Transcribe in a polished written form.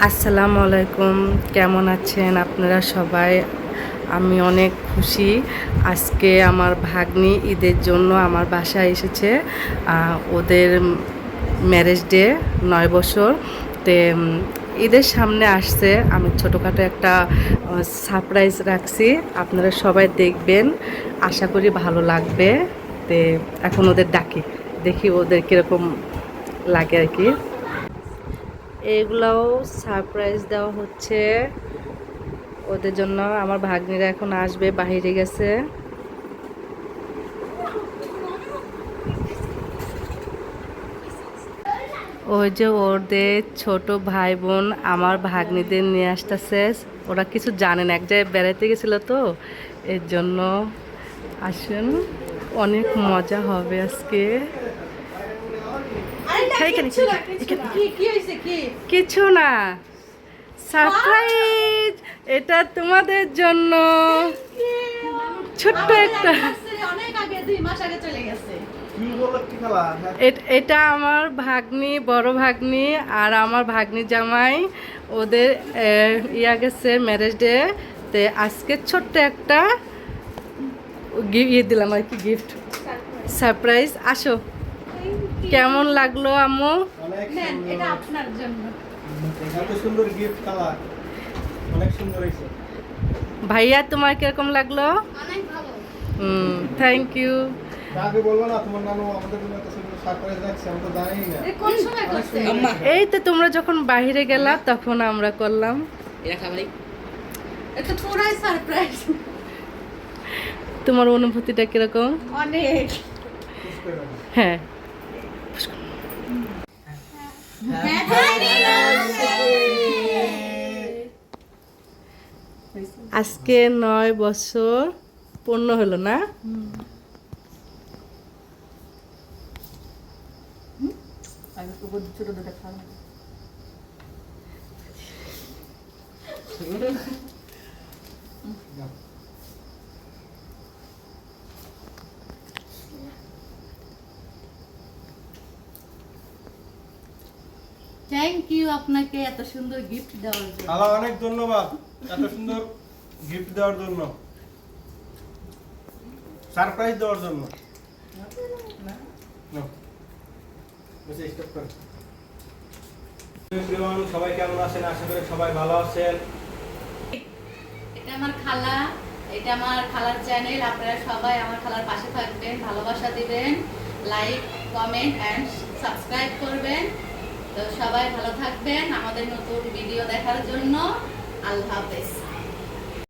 আসসালামু আলাইকুম, কেমন আছেন আপনারা সবাই? আমি অনেক খুশি। আজকে আমার ভাগ্নি ঈদের জন্য আমার বাসায় এসেছে। ওদের ম্যারেজ ডে, 9 বছর। তে ঈদের সামনে আসছে, আমি ছোটোখাটো একটা সারপ্রাইজ রাখছি। আপনারা সবাই দেখবেন, আশা করি ভালো লাগবে। তে এখন ওদের ডাকি, দেখি ওদের কীরকম লাগে আর কি। এগুলাও সারপ্রাইজ দেওয়া হচ্ছে ওদের জন্য। আমার ভাগ্নিরা এখন আসবে, বাইরে গেছে। ওই যে ওদের ছোট ভাই বোন আমার ভাগ্নিদের নিয়ে আসতেছে। ওরা কিছু জানে না, এক জায়গায় বেড়াতে গেছিল তো, এর জন্য। আসুন, অনেক মজা হবে আজকে। কিছু না, সারপ্রাইজ, এটা তোমাদের জন্য। ছোট্ট একটা, এটা আমার ভাগ্নি, বড় ভাগ্নি আর আমার ভাগ্নি জামাই। ওদের ইয়া গেছে ম্যারেজ ডে, তে আজকে ছোট্ট একটা ইয়ে দিলাম আর কি, গিফট সারপ্রাইজ। আসো, কেমন লাগলো আম্মু? এটা আপনার জন্য। এত সুন্দর গিফট, কালার অনেক সুন্দর হয়েছে। ভাইয়া, তোমার কিরকম লাগলো? অনেক ভালো। Thank you. আগে বলবো না তোমার নানু আমাদের জন্য এত সুন্দর সারপ্রাইজ রাখছে, আমরা তো জানি না। কোন সময় করছে? এই তো তোমরা যখন বাইরে গেলা তখন আমরা করলাম। এটা পুরাই সারপ্রাইজ। তোমার অনুভূতিটা কিরকম? অনেক। হ্যাঁ, আজকে 9 বছর পূর্ণ হলো না? থ্যাংক ইউ আপনাকে এত সুন্দর গিফট দেওয়ার জন্য। আল্লাহ অনেক ধন্যবাদ এত সুন্দর গিফট দেওয়ার জন্য, সারপ্রাইজ দেওয়ার জন্য। সবাই কেমন আছেন? আশা করি সবাই ভালো আছেন। এটা আমার খালা, এটা আমার খালার চ্যানেল। আপনারা সবাই আমার খালার পাশে থাকবেন, ভালোবাসা দিবেন, লাইক, কমেন্ট এন্ড সাবস্ক্রাইব করবেন। তো সবাই ভালো থাকবেন, আমাদের নতুন ভিডিও দেখার জন্য। আল্লাহ হাফেজ।